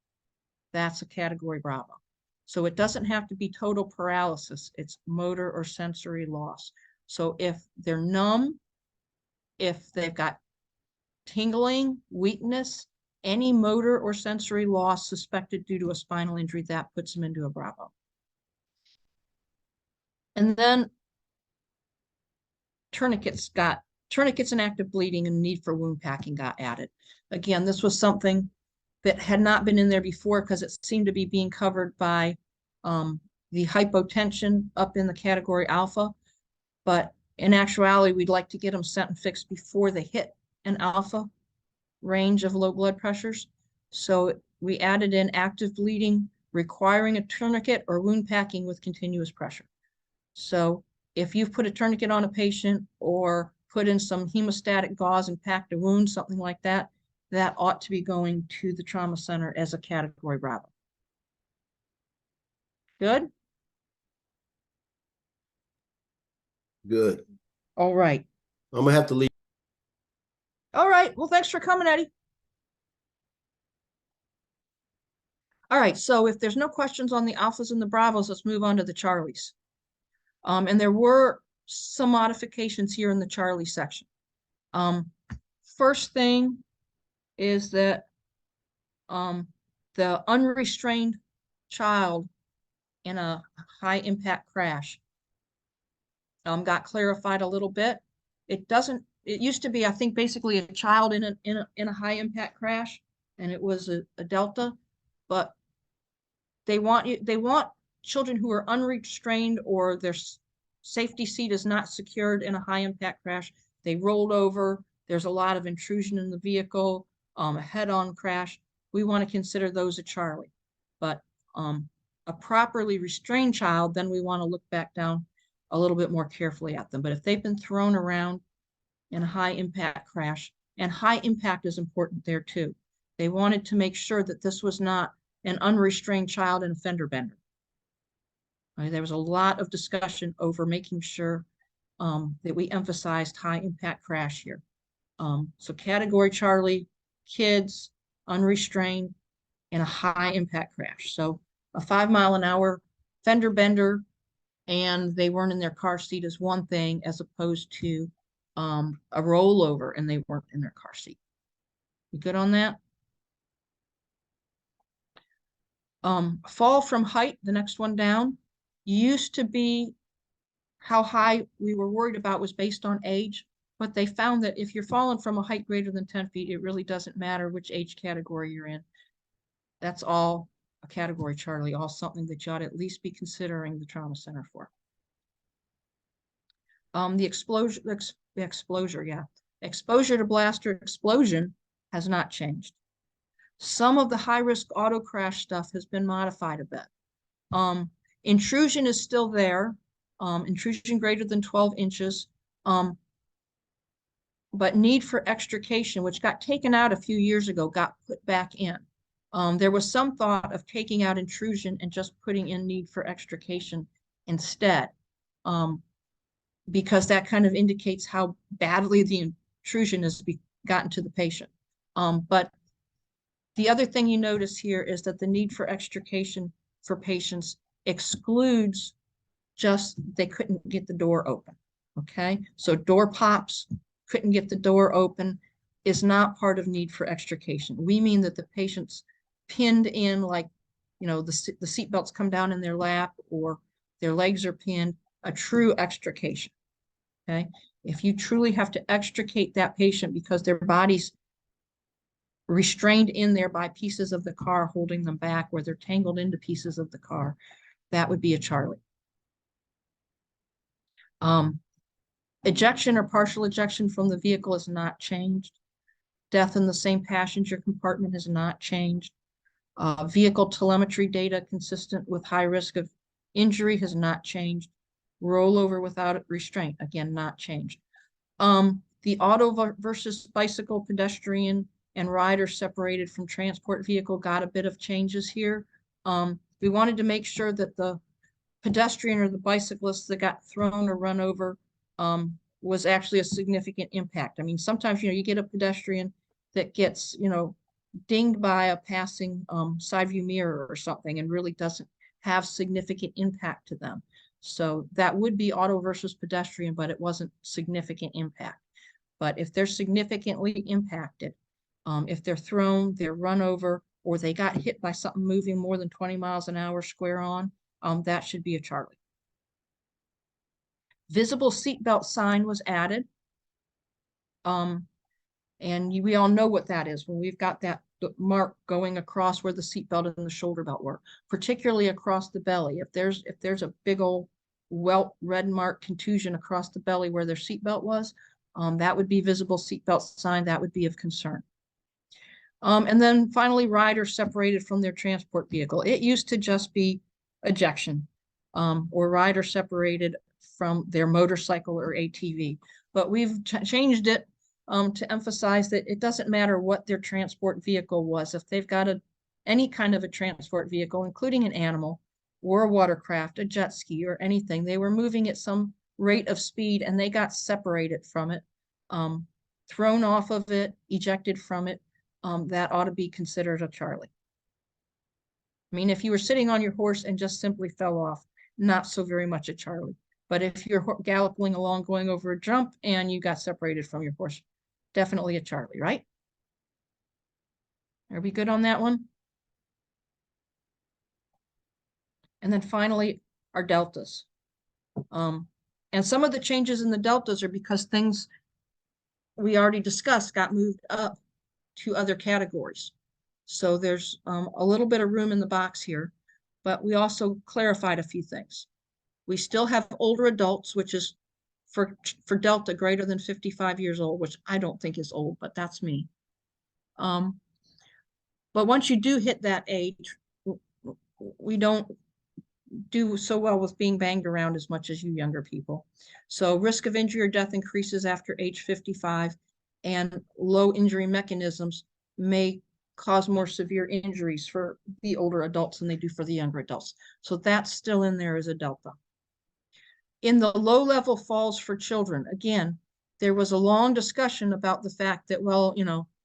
that's a category Bravo. So it doesn't have to be total paralysis. It's motor or sensory loss. So if they're numb, if they've got tingling, weakness, any motor or sensory loss suspected due to a spinal injury, that puts them into a Bravo. And then tourniquets and active bleeding and need for wound packing got added. Again, this was something that had not been in there before because it seemed to be being covered by the hypotension up in the category Alpha. But in actuality, we'd like to get them sent and fixed before they hit an Alpha range of low blood pressures. So we added in active bleeding requiring a tourniquet or wound packing with continuous pressure. So if you've put a tourniquet on a patient or put in some hemostatic gauze and packed a wound, something like that, that ought to be going to the trauma center as a category Bravo. Good? Good. All right. I'm gonna have to leave. All right. Well, thanks for coming, Eddie. All right. So if there's no questions on the Alphas and the Bravos, let's move on to the Charlies. And there were some modifications here in the Charlie section. First thing is that the unrestrained child in a high impact crash got clarified a little bit. It used to be, I think, basically a child in a high impact crash, and it was a Delta, but they want children who are unrestrained or their safety seat is not secured in a high impact crash. They rolled over. There's a lot of intrusion in the vehicle, a head-on crash. We want to consider those a Charlie. But a properly restrained child, then we want to look back down a little bit more carefully at them. But if they've been thrown around in a high impact crash, and high impact is important there too. They wanted to make sure that this was not an unrestrained child in a fender bender. There was a lot of discussion over making sure that we emphasized high impact crash here. So category Charlie, kids, unrestrained, in a high impact crash. So a 5 mile an hour fender bender and they weren't in their car seat is one thing as opposed to a rollover and they weren't in their car seat. You good on that? Fall from height, the next one down, used to be how high we were worried about was based on age, but they found that if you're falling from a height greater than 10 feet, it really doesn't matter which age category you're in. That's all a category Charlie, all something that you ought to at least be considering the trauma center for. The exposure to blast or explosion has not changed. Some of the high-risk auto crash stuff has been modified a bit. Intrusion is still there, intrusion greater than 12 inches, but need for extrication, which got taken out a few years ago, got put back in. There was some thought of taking out intrusion and just putting in need for extrication instead, because that kind of indicates how badly the intrusion has gotten to the patient. But the other thing you notice here is that the need for extrication for patients excludes just they couldn't get the door open, okay? So door pops, couldn't get the door open is not part of need for extrication. We mean that the patient's pinned in like, you know, the seat belts come down in their lap or their legs are pinned, a true extrication, okay? If you truly have to extricate that patient because their body's restrained in there by pieces of the car holding them back or they're tangled into pieces of the car, that would be a Charlie. Ejection or partial ejection from the vehicle has not changed. Death in the same passenger compartment has not changed. Vehicle telemetry data consistent with high risk of injury has not changed. Rollover without restraint, again, not changed. The auto versus bicycle, pedestrian, and rider separated from transport vehicle got a bit of changes here. We wanted to make sure that the pedestrian or the bicyclist that got thrown or run over was actually a significant impact. I mean, sometimes, you get a pedestrian that gets, dinged by a passing side view mirror or something and really doesn't have significant impact to them. So that would be auto versus pedestrian, but it wasn't significant impact. But if they're significantly impacted, if they're thrown, they're run over, or they got hit by something moving more than 20 miles an hour square on, that should be a Charlie. Visible seatbelt sign was added. And we all know what that is when we've got that mark going across where the seatbelt and the shoulder belt were, particularly across the belly. If there's a big old welt red mark contusion across the belly where their seatbelt was, that would be visible seatbelt sign. That would be of concern. And then finally, riders separated from their transport vehicle. It used to just be ejection, or rider separated from their motorcycle or ATV. But we've changed it to emphasize that it doesn't matter what their transport vehicle was. If they've got any kind of a transport vehicle, including an animal or a watercraft, a jet ski or anything, they were moving at some rate of speed and they got separated from it, thrown off of it, ejected from it, that ought to be considered a Charlie. I mean, if you were sitting on your horse and just simply fell off, not so very much a Charlie. But if you're galloping along, going over a jump and you got separated from your horse, definitely a Charlie, right? Are we good on that one? And then finally, our deltas. And some of the changes in the deltas are because things we already discussed got moved up to other categories. So there's a little bit of room in the box here, but we also clarified a few things. We still have older adults, which is for Delta greater than 55 years old, which I don't think is old, but that's me. But once you do hit that age, we don't do so well with being banged around as much as you younger people. So risk of injury or death increases after age 55, and low injury mechanisms may cause more severe injuries for the older adults than they do for the younger adults. So that's still in there as a Delta. In the low level falls for children, again, there was a long discussion about the fact that, well,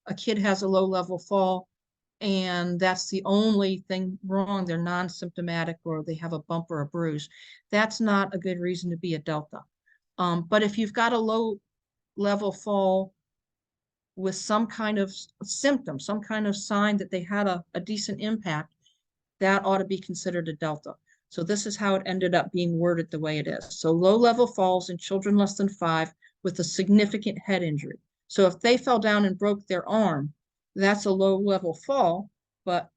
a kid has a low level fall and that's the only thing wrong. They're non-symptomatic or they have a bump or a bruise. That's not a good reason to be a Delta. But if you've got a low level fall with some kind of symptom, some kind of sign that they had a decent impact, that ought to be considered a Delta. So this is how it ended up being worded the way it is. So low level falls in children less than 5 with a significant head injury. So if they fell down and broke their arm, that's a low level fall, but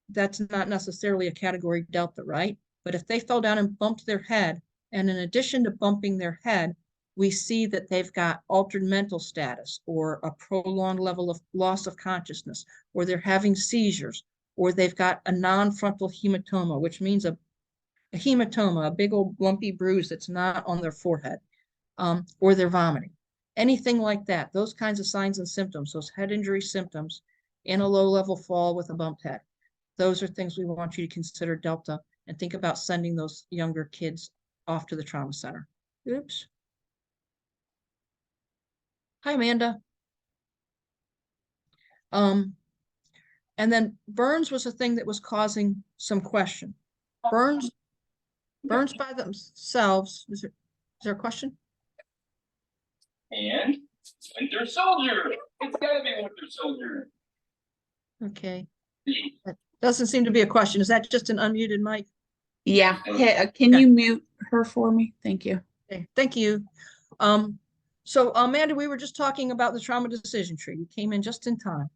that's not necessarily a category Delta, right? But if they fell down and bumped their head, and in addition to bumping their head, we see that they've got altered mental status or a prolonged level of loss of consciousness, or they're having seizures, or they've got a non-frontal hematoma, which means a hematoma, a big old lumpy bruise that's not on their forehead, or they're vomiting. Anything like that, those kinds of signs and symptoms, those head injury symptoms in a low-level fall with a bumped head, those are things we want you to consider Delta and think about sending those younger kids off to the trauma center. Oops. Hi, Amanda. And then burns was a thing that was causing some question. Burns by themselves, is there a question? And Winter Soldier. It's gotta be Winter Soldier. Okay. That doesn't seem to be a question. Is that just an unmuted mic? Yeah. Hey, can you mute her for me? Thank you. Okay, thank you. So Amanda, we were just talking about the trauma decision tree. You came in just in time.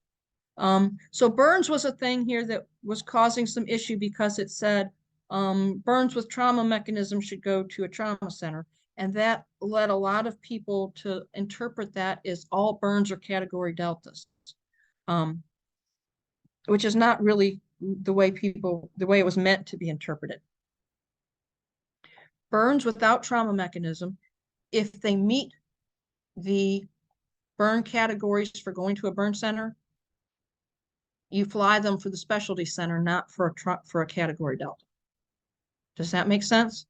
So burns was a thing here that was causing some issue because it said burns with trauma mechanism should go to a trauma center. And that led a lot of people to interpret that as all burns are category deltas, which is not really the way it was meant to be interpreted. Burns without trauma mechanism, if they meet the burn categories for going to a burn center, you fly them for the specialty center, not for a category delta. Does that make sense?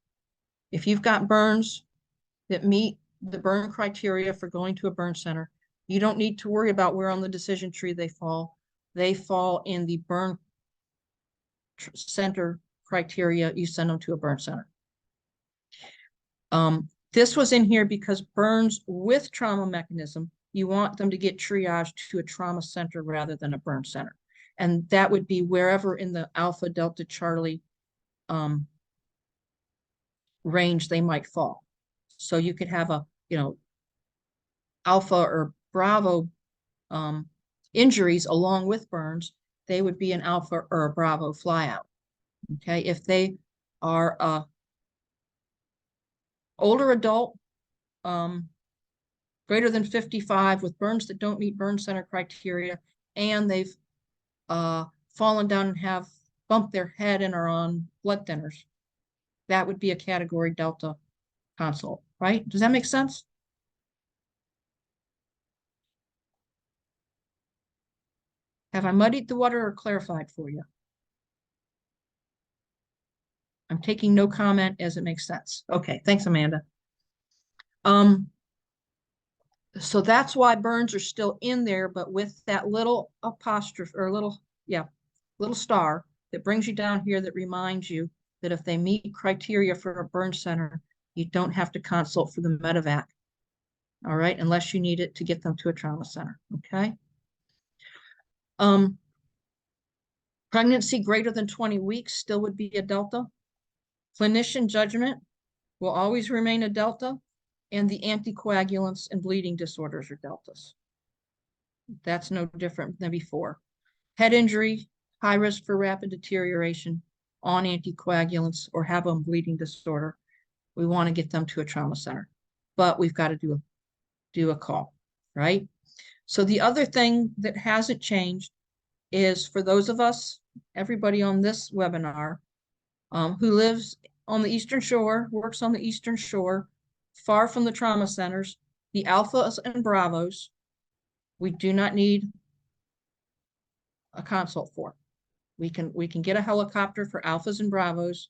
If you've got burns that meet the burn criteria for going to a burn center, you don't need to worry about where on the decision tree they fall. They fall in the burn center criteria. You send them to a burn center. This was in here because burns with trauma mechanism, you want them to get triaged to a trauma center rather than a burn center. And that would be wherever in the Alpha, Delta, Charlie range they might fall. So you could have a, Alpha or Bravo injuries along with burns. They would be an Alpha or a Bravo flyout. Okay, if they are a older adult, greater than 55 with burns that don't meet burn center criteria, and they've fallen down and have bumped their head and are on blood thinners, that would be a category delta consult, right? Does that make sense? Have I muddied the water or clarified for you? I'm taking no comment as it makes sense. Okay, thanks, Amanda. So that's why burns are still in there, but with that little apostrophe or little star that brings you down here that reminds you that if they meet criteria for a burn center, you don't have to consult for the medevac. All right, unless you need it to get them to a trauma center. Okay. Pregnancy greater than 20 weeks still would be a delta. Clinician judgment will always remain a delta, and the anticoagulants and bleeding disorders are deltas. That's no different than before. Head injury, high risk for rapid deterioration on anticoagulants or have a bleeding disorder. We want to get them to a trauma center, but we've got to do a call, right? So the other thing that hasn't changed is for those of us, everybody on this webinar, who lives on the Eastern Shore, works on the Eastern Shore, far from the trauma centers, the Alphas and Bravos, we do not need a consult for. We can get a helicopter for Alphas and Bravos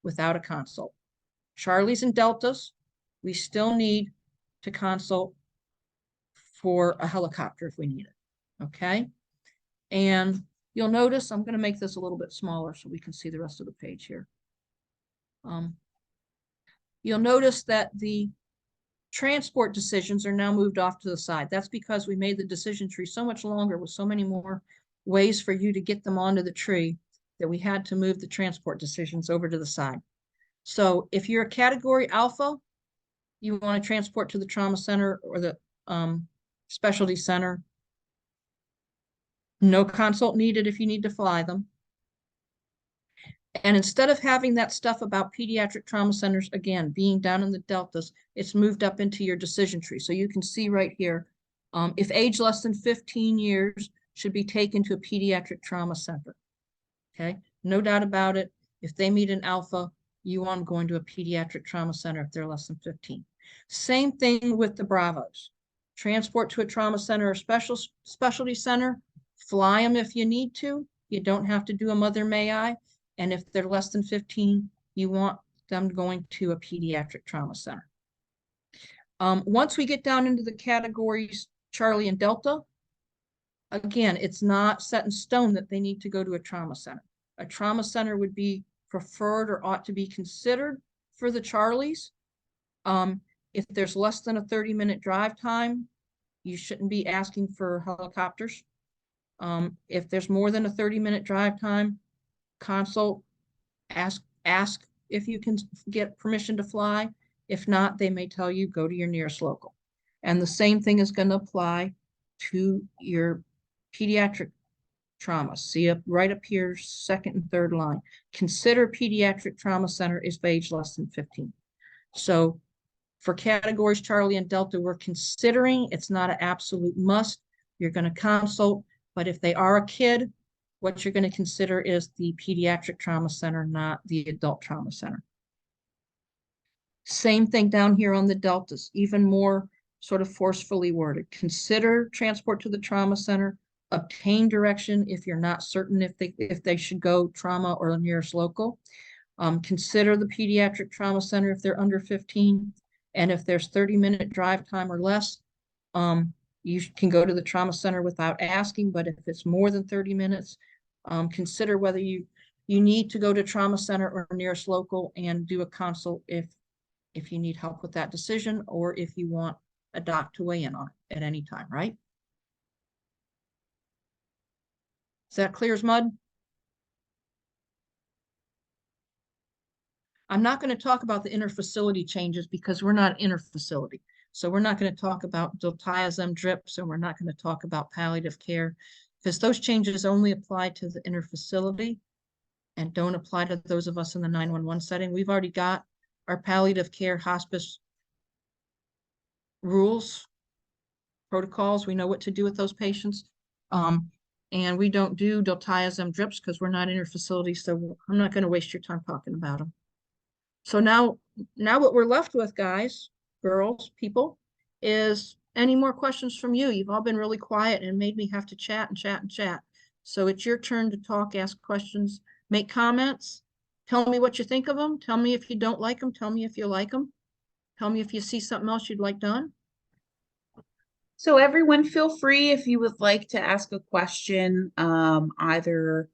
without a consult. Charlies and Deltas, we still need to consult for a helicopter if we need it. Okay. And you'll notice, I'm going to make this a little bit smaller so we can see the rest of the page here. You'll notice that the transport decisions are now moved off to the side. That's because we made the decision tree so much longer with so many more ways for you to get them onto the tree that we had to move the transport decisions over to the side. So if you're a category Alpha, you want to transport to the trauma center or the specialty center. No consult needed if you need to fly them. And instead of having that stuff about pediatric trauma centers, again, being down in the deltas, it's moved up into your decision tree. So you can see right here, if age less than 15 years should be taken to a pediatric trauma center. Okay, no doubt about it. If they meet an Alpha, you want them going to a pediatric trauma center if they're less than 15. Same thing with the Bravos. Transport to a trauma center or specialty center, fly them if you need to. You don't have to do a mother may I. And if they're less than 15, you want them going to a pediatric trauma center. Once we get down into the categories Charlie and Delta, again, it's not set in stone that they need to go to a trauma center. A trauma center would be preferred or ought to be considered for the Charlies. If there's less than a 30-minute drive time, you shouldn't be asking for helicopters. If there's more than a 30-minute drive time, consult, ask if you can get permission to fly. If not, they may tell you go to your nearest local. And the same thing is going to apply to your pediatric trauma. See up right up here, second and third line. Consider pediatric trauma center is age less than 15. So for categories Charlie and Delta, we're considering, it's not an absolute must. You're going to consult, but if they are a kid, what you're going to consider is the pediatric trauma center, not the adult trauma center. Same thing down here on the deltas, even more sort of forcefully worded. Consider transport to the trauma center, obtain direction if you're not certain if they should go trauma or the nearest local. Consider the pediatric trauma center if they're under 15. And if there's 30-minute drive time or less, you can go to the trauma center without asking. But if it's more than 30 minutes, consider whether you need to go to trauma center or nearest local and do a consult if you need help with that decision, or if you want a doc to weigh in on it at any time, right? Is that clear as mud? I'm not going to talk about the inter-facility changes because we're not inter-facility. So we're not going to talk about diltiazem drips, and we're not going to talk about palliative care, because those changes only apply to the inter-facility and don't apply to those of us in the 911 setting. We've already got our palliative care hospice rules, protocols. We know what to do with those patients. And we don't do diltiazem drips because we're not inter-facility. So I'm not going to waste your time talking about them. So now what we're left with, guys, girls, people, is any more questions from you? You've all been really quiet and made me have to chat and chat and chat. So it's your turn to talk, ask questions, make comments. Tell me what you think of them. Tell me if you don't like them. Tell me if you like them. Tell me if you see something else you'd like done. So everyone, feel free if you would like to ask a question, either,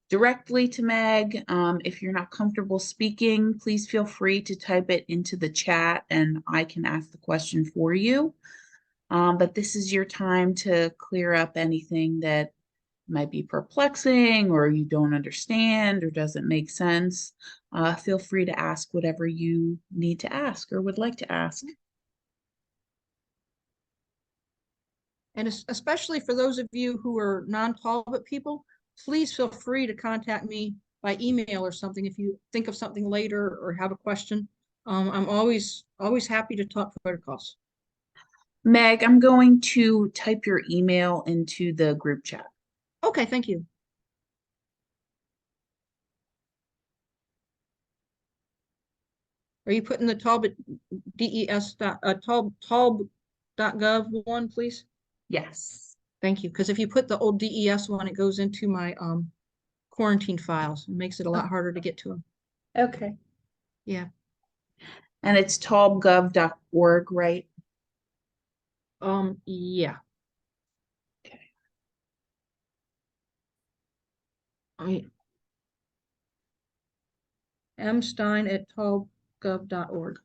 directly to Meg. If you're not comfortable speaking, please feel free to type it into the chat and I can ask the question for you. But this is your time to clear up anything that might be perplexing or you don't understand or doesn't make sense. Feel free to ask whatever you need to ask or would like to ask. And especially for those of you who are non-Talbot people, please feel free to contact me by email or something if you think of something later or have a question. I'm always happy to talk protocols. Meg, I'm going to type your email into the group chat. Okay, thank you. Are you putting the Talbot talb.gov one, please? Yes. Thank you. Because if you put the old DES one, it goes into my quarantine files. It makes it a lot harder to get to them. Okay. Yeah. And it's talbgov.org, right? Yeah. Okay. mstein@talbgov.org.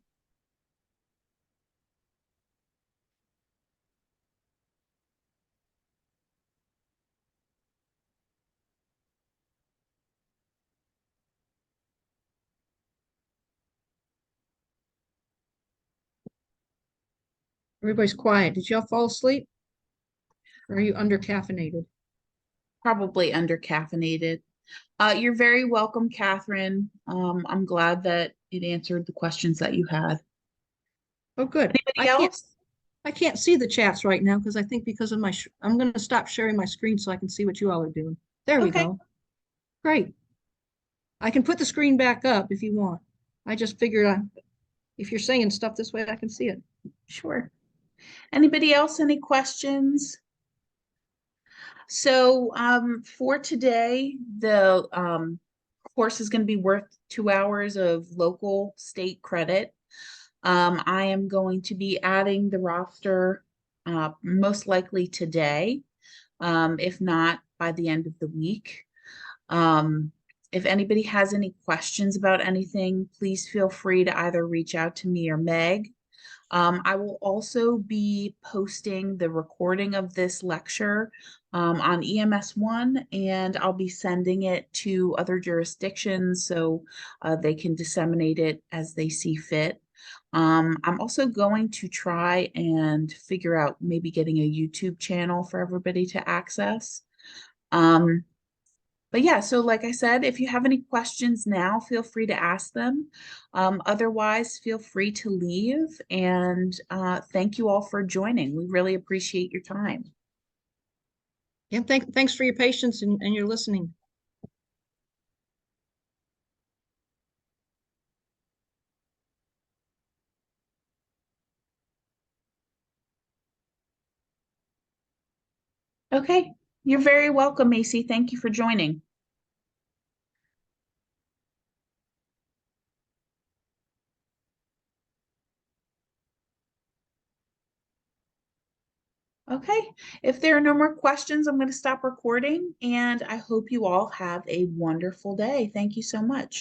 Everybody's quiet. Did y'all fall asleep? Or are you under caffeinated? Probably under caffeinated. You're very welcome, Catherine. I'm glad that it answered the questions that you had. Oh, good. Anybody else? I can't see the chats right now because I think because of my, I'm going to stop sharing my screen so I can see what you all are doing. There we Okay. go. Great. I can put the screen back up if you want. I just figured if you're saying stuff this way, I can see it. Sure. Anybody else, any questions? So for today, the course is going to be worth 2 hours of local state credit. I am going to be adding the roster most likely today, if not by the end of the week. If anybody has any questions about anything, please feel free to either reach out to me or Meg. I will also be posting the recording of this lecture on EMS1, and I'll be sending it to other jurisdictions so they can disseminate it as they see fit. I'm also going to try and figure out maybe getting a YouTube channel for everybody to access. But yeah, so like I said, if you have any questions now, feel free to ask them. Otherwise, feel free to leave. And thank you all for joining. We really appreciate your time. Yeah, thanks for your patience and your listening. Okay, you're very welcome, Macy. Thank you for joining. Okay, if there are no more questions, I'm going to stop recording, and I hope you all have a wonderful day. Thank you so much.